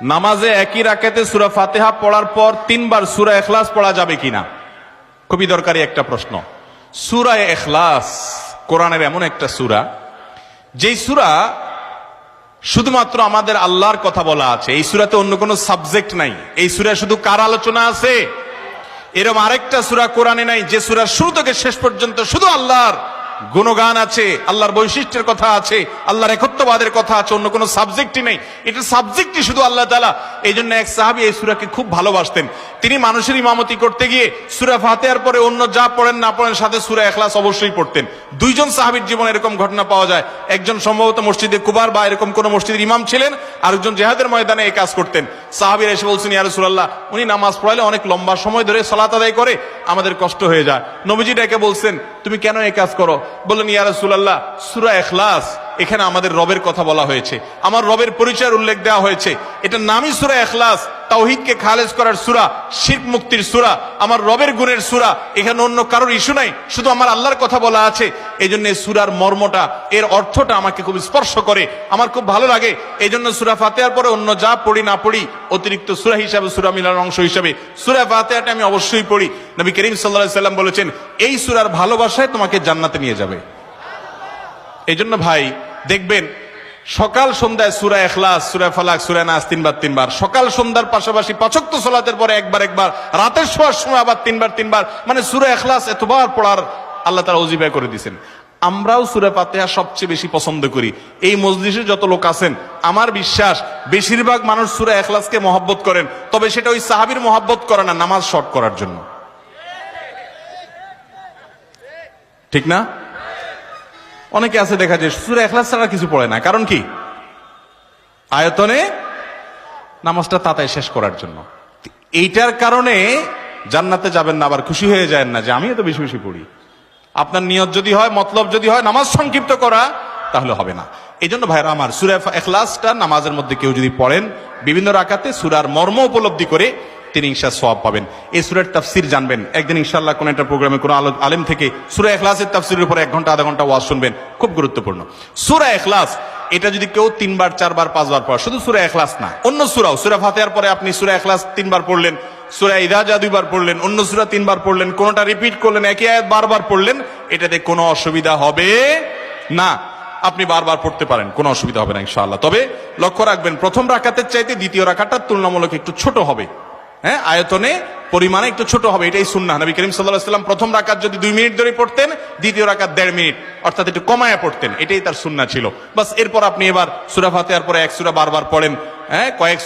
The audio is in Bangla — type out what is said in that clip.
নামাজে একই রাকাতে সূরা ফাতিহা পড়ার পর 3 বার সূরা ইখলাস পড়া যাবে কিনা? খুবই দরকারি একটা প্রশ্ন। সূরা ইখলাস কোরআনের এমন একটা সূরা, যেই সূরা শুধুমাত্র আমাদের আল্লাহর কথা বলা আছে। এই সূরাতে অন্য কোনো সাবজেক্ট নাই। এই সূরায় শুধু কার আলোচনা আছে? এরকম আরেকটা সূরা কোরআনে নাই যে সূরার শুরু থেকে শেষ পর্যন্ত শুধু আল্লাহর গুণগান আছে, আল্লাহর বৈশিষ্ট্যের কথা আছে, আল্লাহর একত্ববাদের কথা আছে, অন্য কোনো সাবজেক্টই নেই। এটা সাবজেক্টই শুধু আল্লাহ তাআলা। এই জন্য এক সাহাবী এই সূরাকে খুব ভালোবাসতেন। তিনি মানুষের ইমামতি করতে গিয়ে সূরা ফাতিহার পরে অন্য যা পড়েন না পড়েন সাথে সূরা ইখলাস অবশ্যই পড়তেন। দুইজন সাহাবীর জীবনে এরকম ঘটনা পাওয়া যায়। একজন সম্ভবত মসজিদে কুবার বা এরকম কোন মসজিদের ইমাম ছিলেন, আরেকজন জিহাদের ময়দানে এই কাজ করতেন। সাহাবীরা এসে বলছেন, ইয়া রাসূলুল্লাহ, উনি নামাজ পড়ালে অনেক লম্বা সময় ধরে সালাত আদায় করে, আমাদের কষ্ট হয়ে যায়। নবীজি ডেকে বলছেন, তুমি কেন এই কাজ করো? বললেন, ইয়া রাসূলুল্লাহ, সূরা ইখলাস, এখানে আমাদের রবের কথা বলা হয়েছে, আমার রবের পরিচয়ের উল্লেখ দেওয়া হয়েছে। এটা নামই সূরা ইখলাস, তাওহীদকে খালেজ করার সূরা, শিরক মুক্তির সূরা, আমার রবের গুণের সূরা। এখানে অন্য কারোর ইস্যু নাই, শুধু আমার আল্লাহর কথা বলা আছে। এই জন্য এই সূরার মর্মটা, এর অর্থটা আমাকে খুব স্পর্শ করে, আমার খুব ভালো লাগে। এই জন্য সূরা ফাতিহার পরে অন্য যা পড়ি না পড়ি, অতিরিক্ত সূরা হিসাবে, সূরা মিলার অংশ হিসাবে সূরা ফাতিহাটা আমি অবশ্যই পড়ি। নবী করিম সাল্লাল্লাহু আলাইহি সাল্লাম বলেছেন, এই সূরার ভালোবাসায় তোমাকে জান্নাতে নিয়ে যাবে। এই জন্য ভাই দেখবেন, সকাল সন্ধ্যায় সূরা ইখলাস, সূরা ফালাক, সূরা নাস 3 বার, সকাল সন্ধ্যার পাশাপাশি 5 ওয়াক্ত সালাতের পরে একবার, রাতের শোয়ার সময় আবার 3 বার, মানে সূরা ইখলাস এতবার পড়ার আল্লাহ তাআলা ওজিফা করে দিয়েছেন। আমরাও সূরা ফাতিহা সবচেয়ে বেশি পছন্দ করি। এই মজলিসে যত লোক আছেন, আমার বিশ্বাস বেশিরভাগ মানুষ সূরা ইখলাসকে মহব্বত করেন, তবে সেটা ওই সাহাবীর মহব্বত করে না, নামাজ শর্ট করার জন্য। ঠিক না? অনেকে আছে দেখা যায় সূরা ইখলাস ছাড়া কিছু পড়ে না, কারণ কি? আয়তনে নামাজটা তাড়াতাড়ি শেষ করার জন্য। এইটার কারণে জান্নাতে যাবেন না, আবার খুশি হয়ে যায় না যে আমি এত বেশি বেশি পড়ি। আপনার নিয়ত যদি হয়, মতলব যদি হয় নামাজ সংক্ষিপ্ত করা, তাহলে হবে না। এই জন্য ভাইরা আমার, সূরা ইখলাসটা নামাজের মধ্যে কেউ যদি পড়েন, বিভিন্ন রাকাতে সূরার মর্ম উপলব্ধি করে তিনি ইনশাআল্লাহ সওয়াব পাবেন। এই সূরার তাফসীর জানবেন, একদিন ইনশাআল্লাহ কোন একটা প্রোগ্রামে কোন আলেম থেকে সূরা ইখলাসের তাফসীরের উপরে 1 ঘন্টা আধা ঘন্টা ওয়াজ শুনবেন, খুব গুরুত্বপূর্ণ। সূরা ইখলাস এটা যদি কেউ 3 বার 4 বার 5 বার পড়ে, শুধু সূরা ইখলাস না, অন্য সূরাও, সূরা ফাতিহার পরে আপনি সূরা ইখলাস 3 বার পড়লেন, সূরা ইযা জা 2 বার পড়লেন, অন্য সূরা 3 বার পড়লেন, কোনটা রিপিট করলেন, একই আয়াত বারবার পড়লেন, এটাতে কোনো অসুবিধা হবে না। আপনি বারবার পড়তে পারেন, কোনো অসুবিধা হবে না ইনশাআল্লাহ। তবে লক্ষ্য রাখবেন, প্রথম রাকাতের চাইতে দ্বিতীয় রাকাতটা তুলনামূলক একটু ছোট হবে। হ্যাঁ, আয়তনে পরিমাণে একটু ছোট হবে, এটাই সুন্নাহ। নবী করিম সাল্লাল্লাহু আলাইহি ওয়াসাল্লাম প্রথম রাকাত যদি 2 মিনিট ধরে পড়তেন, দ্বিতীয় রাকাত 1.5 মিনিট, অর্থাৎ একটু কমায়া পড়তেন, এটাই তার সুন্নাহ ছিল। বাস, এরপর আপনি এবার সূরা ফাতিহার পরে 1 সূরা বারবার পড়েন, হ্যাঁ, কয়েক